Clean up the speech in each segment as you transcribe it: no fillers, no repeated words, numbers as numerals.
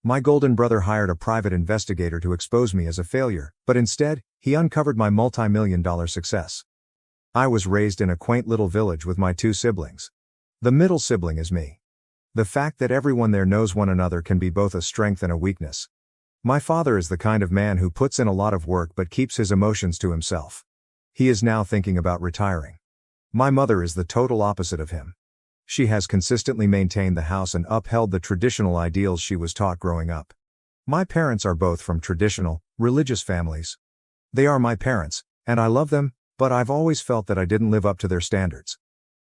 My golden brother hired a private investigator to expose me as a failure, but instead, he uncovered my multi-million-dollar success. I was raised in a quaint little village with my two siblings. The middle sibling is me. The fact that everyone there knows one another can be both a strength and a weakness. My father is the kind of man who puts in a lot of work but keeps his emotions to himself. He is now thinking about retiring. My mother is the total opposite of him. She has consistently maintained the house and upheld the traditional ideals she was taught growing up. My parents are both from traditional, religious families. They are my parents, and I love them, but I've always felt that I didn't live up to their standards.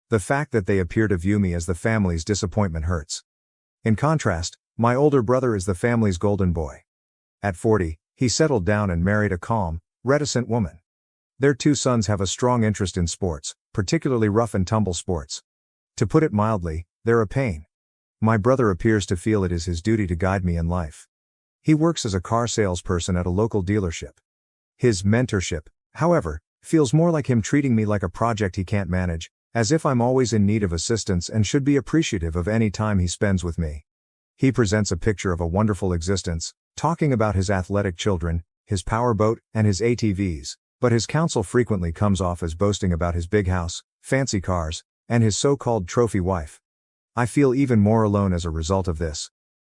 The fact that they appear to view me as the family's disappointment hurts. In contrast, my older brother is the family's golden boy. At 40, he settled down and married a calm, reticent woman. Their two sons have a strong interest in sports, particularly rough and tumble sports. To put it mildly, they're a pain. My brother appears to feel it is his duty to guide me in life. He works as a car salesperson at a local dealership. His mentorship, however, feels more like him treating me like a project he can't manage, as if I'm always in need of assistance and should be appreciative of any time he spends with me. He presents a picture of a wonderful existence, talking about his athletic children, his powerboat, and his ATVs, but his counsel frequently comes off as boasting about his big house, fancy cars, and his so-called trophy wife. I feel even more alone as a result of this.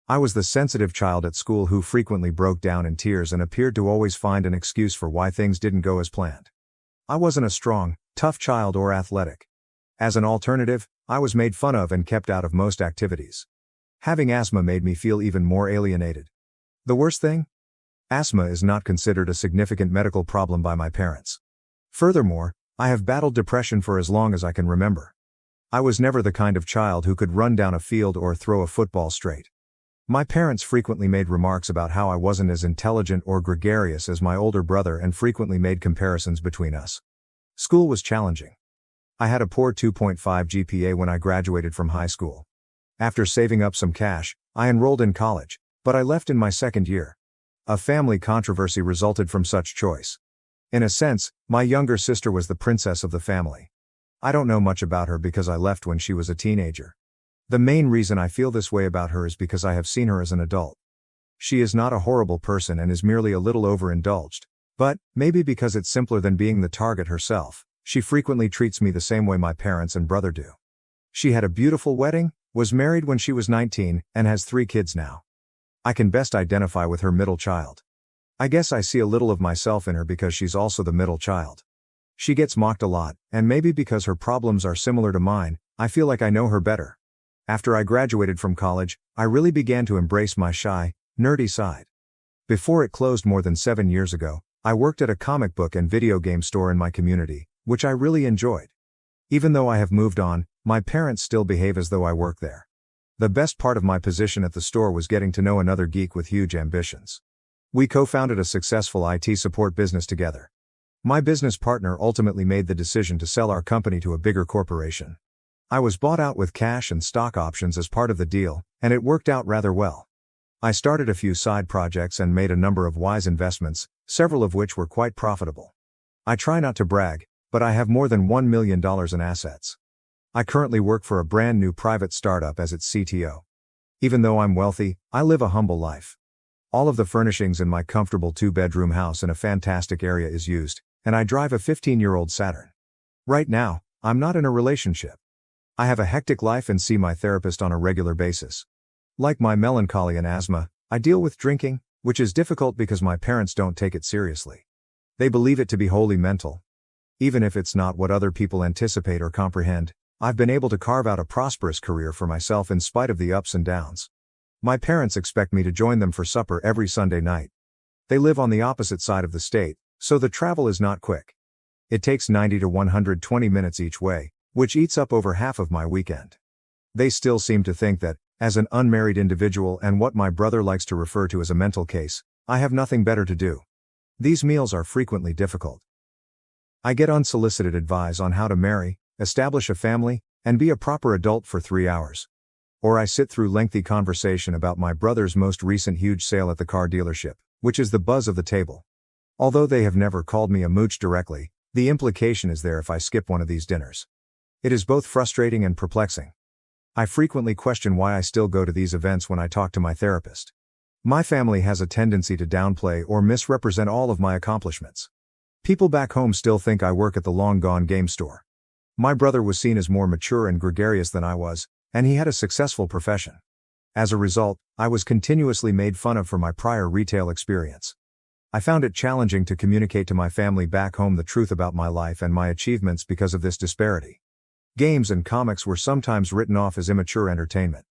I was the sensitive child at school who frequently broke down in tears and appeared to always find an excuse for why things didn't go as planned. I wasn't a strong, tough child or athletic. As an alternative, I was made fun of and kept out of most activities. Having asthma made me feel even more alienated. The worst thing? Asthma is not considered a significant medical problem by my parents. Furthermore, I have battled depression for as long as I can remember. I was never the kind of child who could run down a field or throw a football straight. My parents frequently made remarks about how I wasn't as intelligent or gregarious as my older brother and frequently made comparisons between us. School was challenging. I had a poor 2.5 GPA when I graduated from high school. After saving up some cash, I enrolled in college, but I left in my second year. A family controversy resulted from such choice. In a sense, my younger sister was the princess of the family. I don't know much about her because I left when she was a teenager. The main reason I feel this way about her is because I have seen her as an adult. She is not a horrible person and is merely a little overindulged, but, maybe because it's simpler than being the target herself, she frequently treats me the same way my parents and brother do. She had a beautiful wedding, was married when she was 19, and has 3 kids now. I can best identify with her middle child. I guess I see a little of myself in her because she's also the middle child. She gets mocked a lot, and maybe because her problems are similar to mine, I feel like I know her better. After I graduated from college, I really began to embrace my shy, nerdy side. Before it closed more than 7 years ago, I worked at a comic book and video game store in my community, which I really enjoyed. Even though I have moved on, my parents still behave as though I work there. The best part of my position at the store was getting to know another geek with huge ambitions. We co-founded a successful IT support business together. My business partner ultimately made the decision to sell our company to a bigger corporation. I was bought out with cash and stock options as part of the deal, and it worked out rather well. I started a few side projects and made a number of wise investments, several of which were quite profitable. I try not to brag, but I have more than $1 million in assets. I currently work for a brand new private startup as its CTO. Even though I'm wealthy, I live a humble life. All of the furnishings in my comfortable 2-bedroom house in a fantastic area is used, and I drive a 15-year-old Saturn. Right now, I'm not in a relationship. I have a hectic life and see my therapist on a regular basis. Like my melancholy and asthma, I deal with drinking, which is difficult because my parents don't take it seriously. They believe it to be wholly mental. Even if it's not what other people anticipate or comprehend, I've been able to carve out a prosperous career for myself in spite of the ups and downs. My parents expect me to join them for supper every Sunday night. They live on the opposite side of the state, so the travel is not quick. It takes 90 to 120 minutes each way, which eats up over half of my weekend. They still seem to think that, as an unmarried individual and what my brother likes to refer to as a mental case, I have nothing better to do. These meals are frequently difficult. I get unsolicited advice on how to marry, establish a family, and be a proper adult for 3 hours. Or I sit through lengthy conversation about my brother's most recent huge sale at the car dealership, which is the buzz of the table. Although they have never called me a mooch directly, the implication is there if I skip one of these dinners. It is both frustrating and perplexing. I frequently question why I still go to these events when I talk to my therapist. My family has a tendency to downplay or misrepresent all of my accomplishments. People back home still think I work at the long-gone game store. My brother was seen as more mature and gregarious than I was, and he had a successful profession. As a result, I was continuously made fun of for my prior retail experience. I found it challenging to communicate to my family back home the truth about my life and my achievements because of this disparity. Games and comics were sometimes written off as immature entertainment.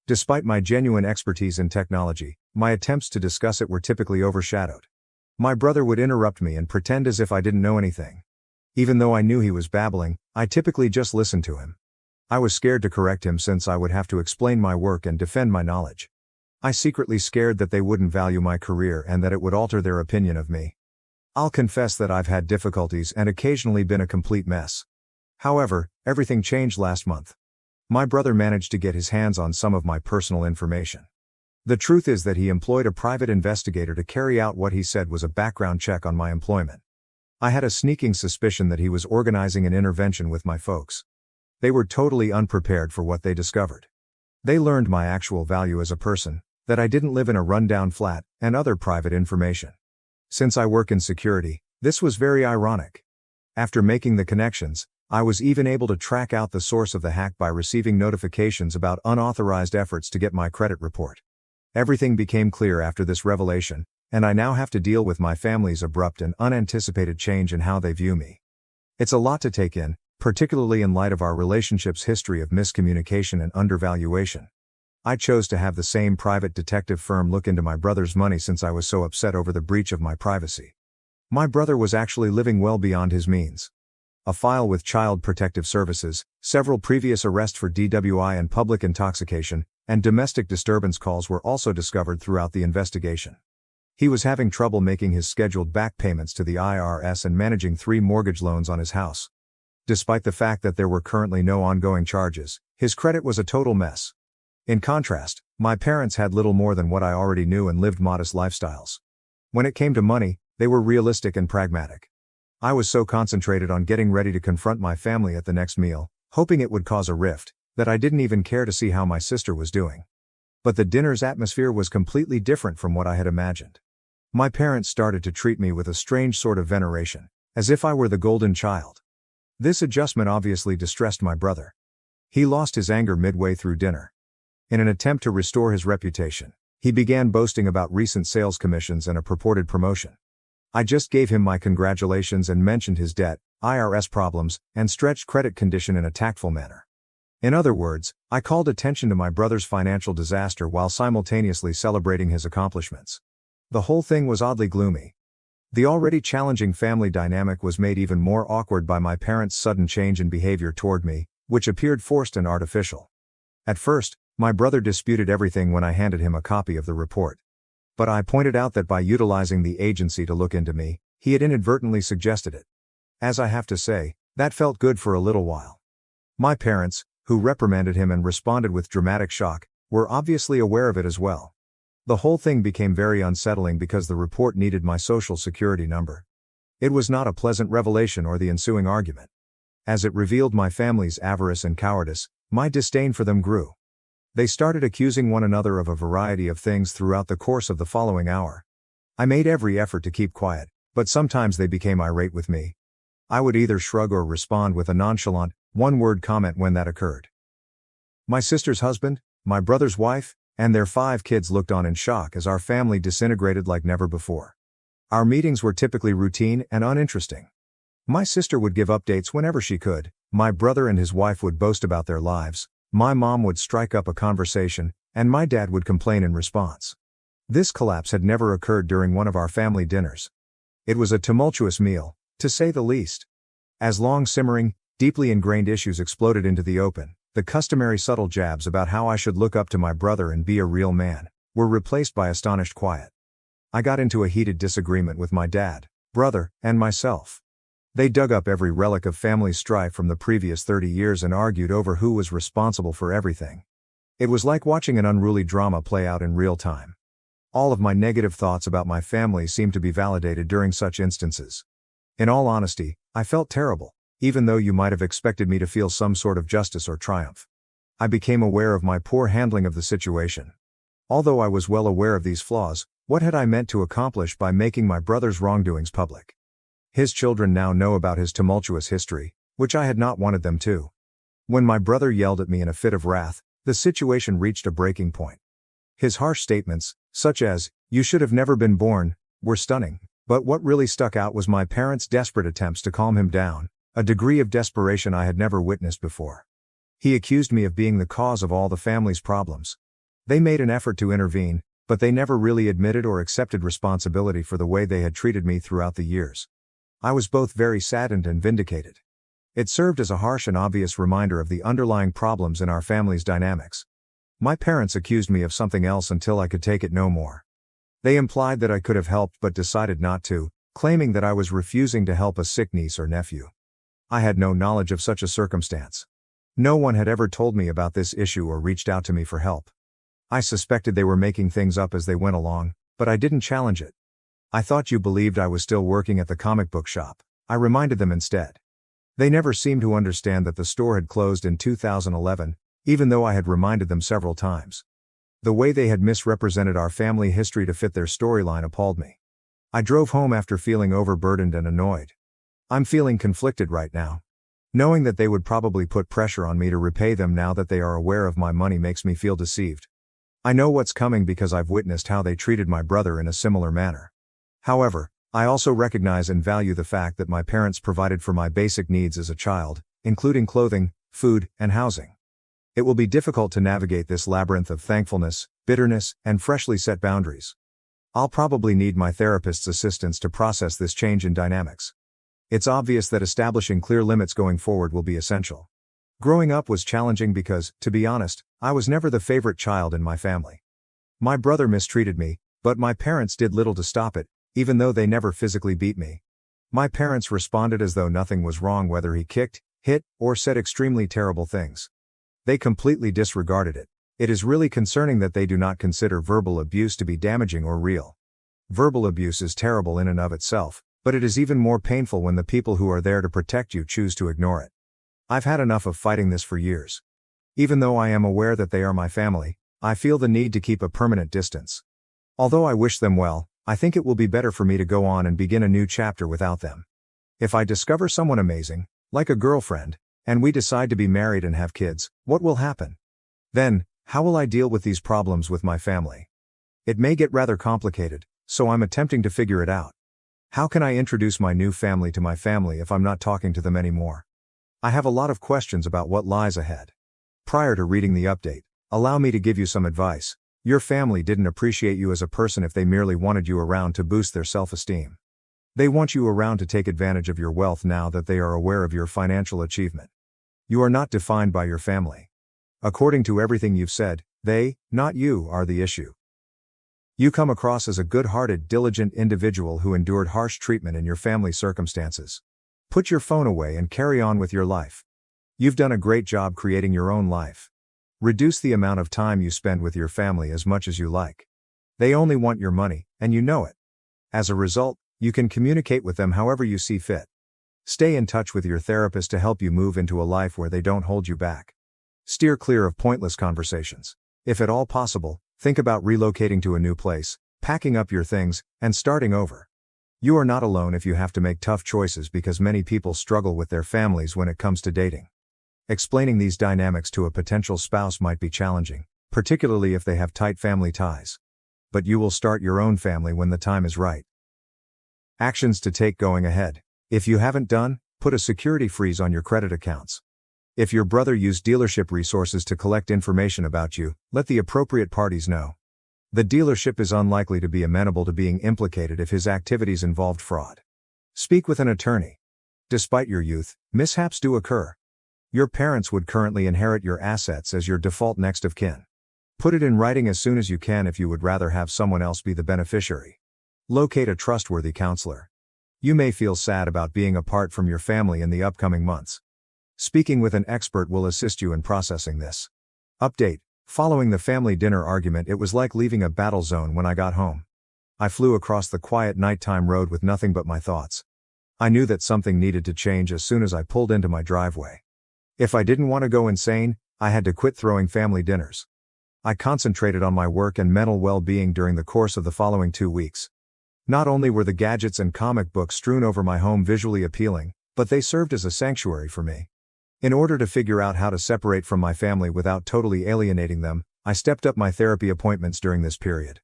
Despite my genuine expertise in technology, my attempts to discuss it were typically overshadowed. My brother would interrupt me and pretend as if I didn't know anything. Even though I knew he was babbling, I typically just listened to him. I was scared to correct him since I would have to explain my work and defend my knowledge. I secretly scared that they wouldn't value my career and that it would alter their opinion of me. I'll confess that I've had difficulties and occasionally been a complete mess. However, everything changed last month. My brother managed to get his hands on some of my personal information. The truth is that he employed a private investigator to carry out what he said was a background check on my employment. I had a sneaking suspicion that he was organizing an intervention with my folks. They were totally unprepared for what they discovered. They learned my actual value as a person, that I didn't live in a rundown flat, and other private information. Since I work in security, this was very ironic. After making the connections, I was even able to track out the source of the hack by receiving notifications about unauthorized efforts to get my credit report. Everything became clear after this revelation, and I now have to deal with my family's abrupt and unanticipated change in how they view me. It's a lot to take in, particularly in light of our relationship's history of miscommunication and undervaluation. I chose to have the same private detective firm look into my brother's money since I was so upset over the breach of my privacy. My brother was actually living well beyond his means. A file with Child Protective Services, several previous arrests for DWI and public intoxication, and domestic disturbance calls were also discovered throughout the investigation. He was having trouble making his scheduled back payments to the IRS and managing 3 mortgage loans on his house. Despite the fact that there were currently no ongoing charges, his credit was a total mess. In contrast, my parents had little more than what I already knew and lived modest lifestyles. When it came to money, they were realistic and pragmatic. I was so concentrated on getting ready to confront my family at the next meal, hoping it would cause a rift, that I didn't even care to see how my sister was doing. But the dinner's atmosphere was completely different from what I had imagined. My parents started to treat me with a strange sort of veneration, as if I were the golden child. This adjustment obviously distressed my brother. He lost his anger midway through dinner. In an attempt to restore his reputation, he began boasting about recent sales commissions and a purported promotion. I just gave him my congratulations and mentioned his debt, IRS problems, and stretched credit condition in a tactful manner. In other words, I called attention to my brother's financial disaster while simultaneously celebrating his accomplishments. The whole thing was oddly gloomy. The already challenging family dynamic was made even more awkward by my parents' sudden change in behavior toward me, which appeared forced and artificial. At first, my brother disputed everything when I handed him a copy of the report. But I pointed out that by utilizing the agency to look into me, he had inadvertently suggested it. As I have to say, that felt good for a little while. My parents, who reprimanded him and responded with dramatic shock, were obviously aware of it as well. The whole thing became very unsettling because the report needed my social security number. It was not a pleasant revelation or the ensuing argument. As it revealed my family's avarice and cowardice, my disdain for them grew. They started accusing one another of a variety of things throughout the course of the following hour. I made every effort to keep quiet, but sometimes they became irate with me. I would either shrug or respond with a nonchalant, one-word comment when that occurred. My sister's husband, my brother's wife, and their 5 kids looked on in shock as our family disintegrated like never before. Our meetings were typically routine and uninteresting. My sister would give updates whenever she could, my brother and his wife would boast about their lives, my mom would strike up a conversation, and my dad would complain in response. This collapse had never occurred during one of our family dinners. It was a tumultuous meal, to say the least. As long-simmering, deeply ingrained issues exploded into the open, the customary subtle jabs about how I should look up to my brother and be a real man were replaced by astonished quiet. I got into a heated disagreement with my dad, brother, and myself. They dug up every relic of family strife from the previous 30 years and argued over who was responsible for everything. It was like watching an unruly drama play out in real time. All of my negative thoughts about my family seemed to be validated during such instances. In all honesty, I felt terrible, even though you might have expected me to feel some sort of justice or triumph. I became aware of my poor handling of the situation. Although I was well aware of these flaws, what had I meant to accomplish by making my brother's wrongdoings public? His children now know about his tumultuous history, which I had not wanted them to. When my brother yelled at me in a fit of wrath, the situation reached a breaking point. His harsh statements, such as, "You should have never been born," were stunning, but what really stuck out was my parents' desperate attempts to calm him down, a degree of desperation I had never witnessed before. He accused me of being the cause of all the family's problems. They made an effort to intervene, but they never really admitted or accepted responsibility for the way they had treated me throughout the years. I was both very saddened and vindicated. It served as a harsh and obvious reminder of the underlying problems in our family's dynamics. My parents accused me of something else until I could take it no more. They implied that I could have helped but decided not to, claiming that I was refusing to help a sick niece or nephew. I had no knowledge of such a circumstance. No one had ever told me about this issue or reached out to me for help. I suspected they were making things up as they went along, but I didn't challenge it. "I thought you believed I was still working at the comic book shop," I reminded them instead. They never seemed to understand that the store had closed in 2011, even though I had reminded them several times. The way they had misrepresented our family history to fit their storyline appalled me. I drove home after feeling overburdened and annoyed. I'm feeling conflicted right now. Knowing that they would probably put pressure on me to repay them now that they are aware of my money makes me feel deceived. I know what's coming because I've witnessed how they treated my brother in a similar manner. However, I also recognize and value the fact that my parents provided for my basic needs as a child, including clothing, food, and housing. It will be difficult to navigate this labyrinth of thankfulness, bitterness, and freshly set boundaries. I'll probably need my therapist's assistance to process this change in dynamics. It's obvious that establishing clear limits going forward will be essential. Growing up was challenging because, to be honest, I was never the favorite child in my family. My brother mistreated me, but my parents did little to stop it, even though they never physically beat me. My parents responded as though nothing was wrong whether he kicked, hit, or said extremely terrible things. They completely disregarded it. It is really concerning that they do not consider verbal abuse to be damaging or real. Verbal abuse is terrible in and of itself, but it is even more painful when the people who are there to protect you choose to ignore it. I've had enough of fighting this for years. Even though I am aware that they are my family, I feel the need to keep a permanent distance. Although I wish them well, I think it will be better for me to go on and begin a new chapter without them. If I discover someone amazing, like a girlfriend, and we decide to be married and have kids, what will happen? Then, how will I deal with these problems with my family? It may get rather complicated, so I'm attempting to figure it out. How can I introduce my new family to my family if I'm not talking to them anymore? I have a lot of questions about what lies ahead. Prior to reading the update, allow me to give you some advice. Your family didn't appreciate you as a person if they merely wanted you around to boost their self-esteem. They want you around to take advantage of your wealth now that they are aware of your financial achievement. You are not defined by your family. According to everything you've said, they, not you, are the issue. You come across as a good-hearted, diligent individual who endured harsh treatment in your family circumstances. Put your phone away and carry on with your life. You've done a great job creating your own life. Reduce the amount of time you spend with your family as much as you like. They only want your money, and you know it. As a result, you can communicate with them however you see fit. Stay in touch with your therapist to help you move into a life where they don't hold you back. Steer clear of pointless conversations. If at all possible, think about relocating to a new place, packing up your things, and starting over. You are not alone if you have to make tough choices because many people struggle with their families when it comes to dating. Explaining these dynamics to a potential spouse might be challenging, particularly if they have tight family ties. But you will start your own family when the time is right. Actions to take going ahead. If you haven't done, put a security freeze on your credit accounts. If your brother used dealership resources to collect information about you, let the appropriate parties know. The dealership is unlikely to be amenable to being implicated if his activities involved fraud. Speak with an attorney. Despite your youth, mishaps do occur. Your parents would currently inherit your assets as your default next of kin. Put it in writing as soon as you can if you would rather have someone else be the beneficiary. Locate a trustworthy counselor. You may feel sad about being apart from your family in the upcoming months. Speaking with an expert will assist you in processing this. Update. Following the family dinner argument, it was like leaving a battle zone when I got home. I flew across the quiet nighttime road with nothing but my thoughts. I knew that something needed to change as soon as I pulled into my driveway. If I didn't want to go insane, I had to quit throwing family dinners. I concentrated on my work and mental well-being during the course of the following 2 weeks. Not only were the gadgets and comic books strewn over my home visually appealing, but they served as a sanctuary for me. In order to figure out how to separate from my family without totally alienating them, I stepped up my therapy appointments during this period.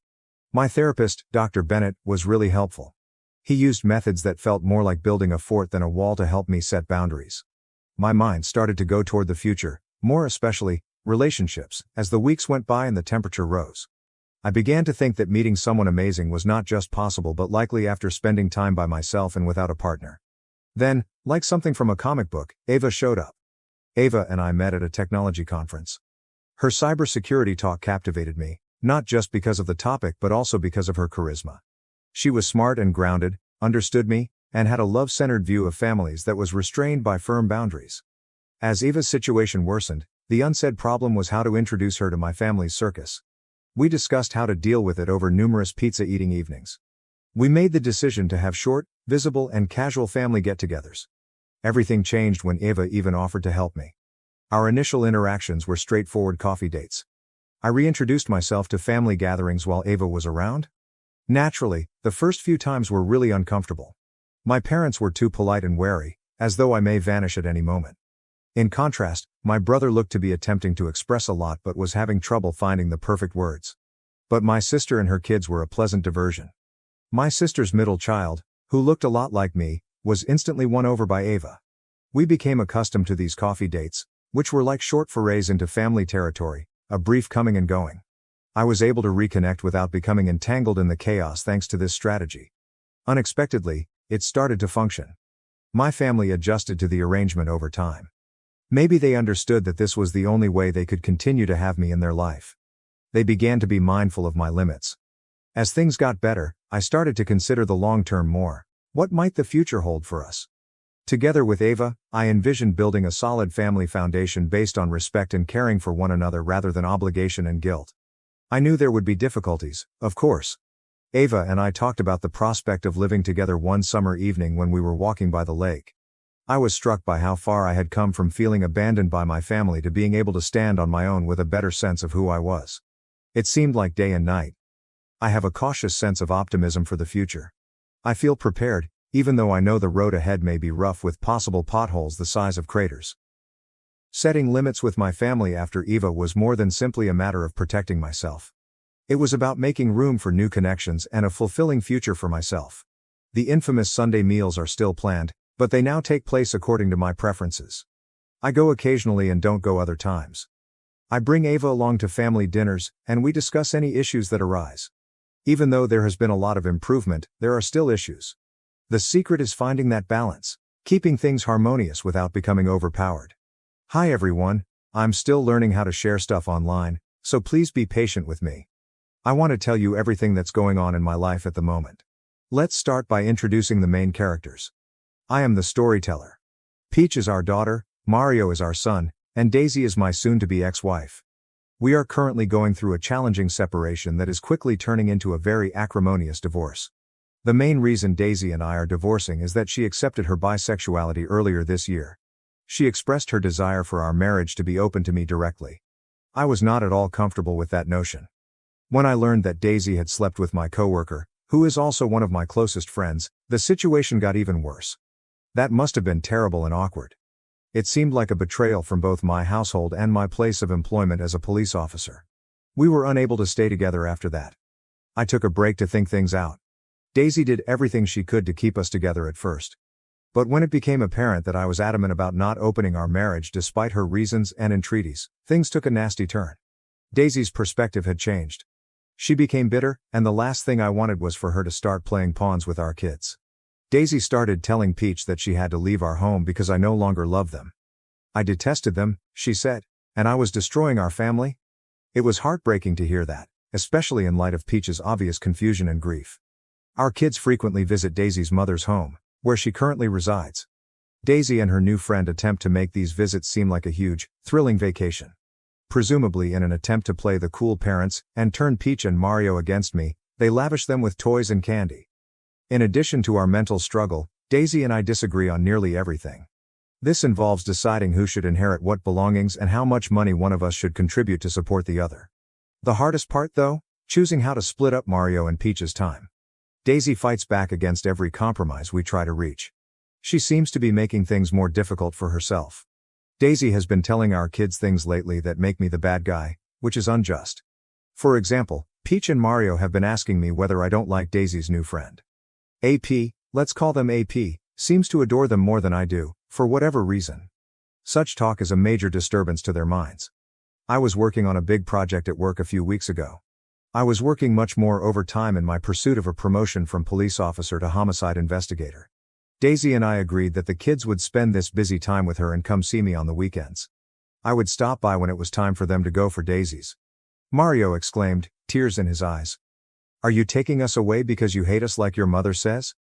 My therapist, Dr. Bennett, was really helpful. He used methods that felt more like building a fort than a wall to help me set boundaries. My mind started to go toward the future, more especially relationships, as the weeks went by and the temperature rose. I began to think that meeting someone amazing was not just possible but likely after spending time by myself and without a partner. Then, like something from a comic book, Ava showed up. Ava and I met at a technology conference. Her cybersecurity talk captivated me, not just because of the topic but also because of her charisma. She was smart and grounded, understood me, and had a love-centered view of families that was restrained by firm boundaries. As Ava's situation worsened, the unsaid problem was how to introduce her to my family's circus. We discussed how to deal with it over numerous pizza-eating evenings. We made the decision to have short, visible, and casual family get-togethers. Everything changed when Ava even offered to help me. Our initial interactions were straightforward coffee dates. I reintroduced myself to family gatherings while Ava was around. Naturally, the first few times were really uncomfortable. My parents were too polite and wary, as though I may vanish at any moment. In contrast, my brother looked to be attempting to express a lot but was having trouble finding the perfect words. But my sister and her kids were a pleasant diversion. My sister's middle child, who looked a lot like me, was instantly won over by Ava. We became accustomed to these coffee dates, which were like short forays into family territory, a brief coming and going. I was able to reconnect without becoming entangled in the chaos thanks to this strategy. Unexpectedly, it started to function. My family adjusted to the arrangement over time. Maybe they understood that this was the only way they could continue to have me in their life. They began to be mindful of my limits. As things got better, I started to consider the long term more. What might the future hold for us? Together with Ava, I envisioned building a solid family foundation based on respect and caring for one another rather than obligation and guilt. I knew there would be difficulties, of course. Ava and I talked about the prospect of living together one summer evening when we were walking by the lake. I was struck by how far I had come from feeling abandoned by my family to being able to stand on my own with a better sense of who I was. It seemed like day and night. I have a cautious sense of optimism for the future. I feel prepared, even though I know the road ahead may be rough with possible potholes the size of craters. Setting limits with my family after Eva was more than simply a matter of protecting myself. It was about making room for new connections and a fulfilling future for myself. The infamous Sunday meals are still planned, but they now take place according to my preferences. I go occasionally and don't go other times. I bring Ava along to family dinners, and we discuss any issues that arise. Even though there has been a lot of improvement, there are still issues. The secret is finding that balance, keeping things harmonious without becoming overpowered. Hi everyone, I'm still learning how to share stuff online, so please be patient with me. I want to tell you everything that's going on in my life at the moment. Let's start by introducing the main characters. I am the storyteller. Peach is our daughter, Mario is our son, and Daisy is my soon-to-be ex-wife. We are currently going through a challenging separation that is quickly turning into a very acrimonious divorce. The main reason Daisy and I are divorcing is that she accepted her bisexuality earlier this year. She expressed her desire for our marriage to be open to me directly. I was not at all comfortable with that notion. When I learned that Daisy had slept with my coworker, who is also one of my closest friends, the situation got even worse. That must have been terrible and awkward. It seemed like a betrayal from both my household and my place of employment as a police officer. We were unable to stay together after that. I took a break to think things out. Daisy did everything she could to keep us together at first. But when it became apparent that I was adamant about not opening our marriage despite her reasons and entreaties, things took a nasty turn. Daisy's perspective had changed. She became bitter, and the last thing I wanted was for her to start playing pawns with our kids. Daisy started telling Peach that she had to leave our home because I no longer loved them. I detested them, she said, and I was destroying our family. It was heartbreaking to hear that, especially in light of Peach's obvious confusion and grief. Our kids frequently visit Daisy's mother's home, where she currently resides. Daisy and her new friend attempt to make these visits seem like a huge, thrilling vacation. Presumably in an attempt to play the cool parents and turn Peach and Mario against me, they lavish them with toys and candy. In addition to our mental struggle, Daisy and I disagree on nearly everything. This involves deciding who should inherit what belongings and how much money one of us should contribute to support the other. The hardest part, though? Choosing how to split up Mario and Peach's time. Daisy fights back against every compromise we try to reach. She seems to be making things more difficult for herself. Daisy has been telling our kids things lately that make me the bad guy, which is unjust. For example, Peach and Mario have been asking me whether I don't like Daisy's new friend. AP, let's call them AP, seems to adore them more than I do, for whatever reason. Such talk is a major disturbance to their minds. I was working on a big project at work a few weeks ago. I was working much more overtime in my pursuit of a promotion from police officer to homicide investigator. Daisy and I agreed that the kids would spend this busy time with her and come see me on the weekends. I would stop by when it was time for them to go for Daisy's. Mario exclaimed, tears in his eyes. Are you taking us away because you hate us like your mother says?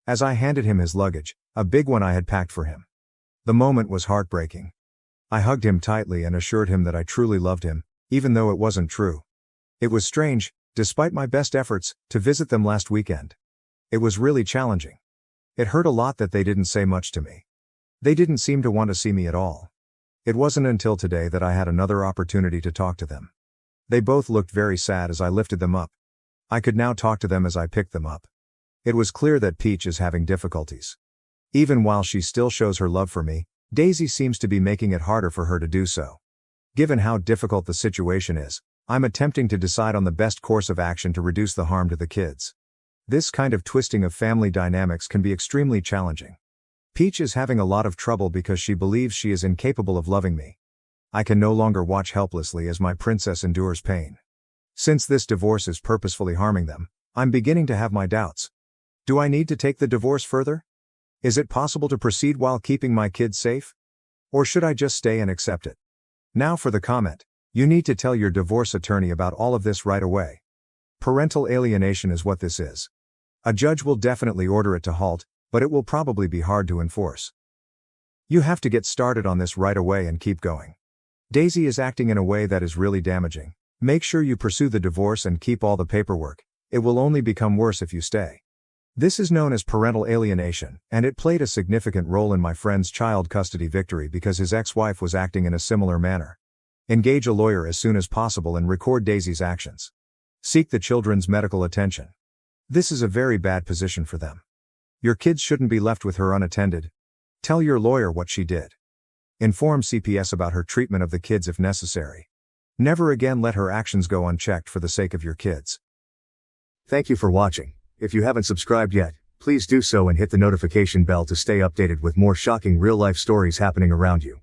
As I handed him his luggage, a big one I had packed for him. The moment was heartbreaking. I hugged him tightly and assured him that I truly loved him, even though it wasn't true. It was strange, despite my best efforts, to visit them last weekend. It was really challenging. It hurt a lot that they didn't say much to me. They didn't seem to want to see me at all. It wasn't until today that I had another opportunity to talk to them. They both looked very sad as I lifted them up. I could now talk to them as I picked them up. It was clear that Peach is having difficulties. Even while she still shows her love for me, Daisy seems to be making it harder for her to do so. Given how difficult the situation is, I'm attempting to decide on the best course of action to reduce the harm to the kids. This kind of twisting of family dynamics can be extremely challenging. Peach is having a lot of trouble because she believes she is incapable of loving me. I can no longer watch helplessly as my princess endures pain. Since this divorce is purposefully harming them, I'm beginning to have my doubts. Do I need to take the divorce further? Is it possible to proceed while keeping my kids safe? Or should I just stay and accept it? Now for the comment. You need to tell your divorce attorney about all of this right away. Parental alienation is what this is. A judge will definitely order it to halt, but it will probably be hard to enforce. You have to get started on this right away and keep going. Daisy is acting in a way that is really damaging. Make sure you pursue the divorce and keep all the paperwork. It will only become worse if you stay. This is known as parental alienation, and it played a significant role in my friend's child custody victory because his ex-wife was acting in a similar manner. Engage a lawyer as soon as possible and record Daisy's actions. Seek the children's medical attention. This is a very bad position for them. Your kids shouldn't be left with her unattended. Tell your lawyer what she did. Inform CPS about her treatment of the kids if necessary. Never again let her actions go unchecked for the sake of your kids. Thank you for watching. If you haven't subscribed yet, please do so and hit the notification bell to stay updated with more shocking real-life stories happening around you.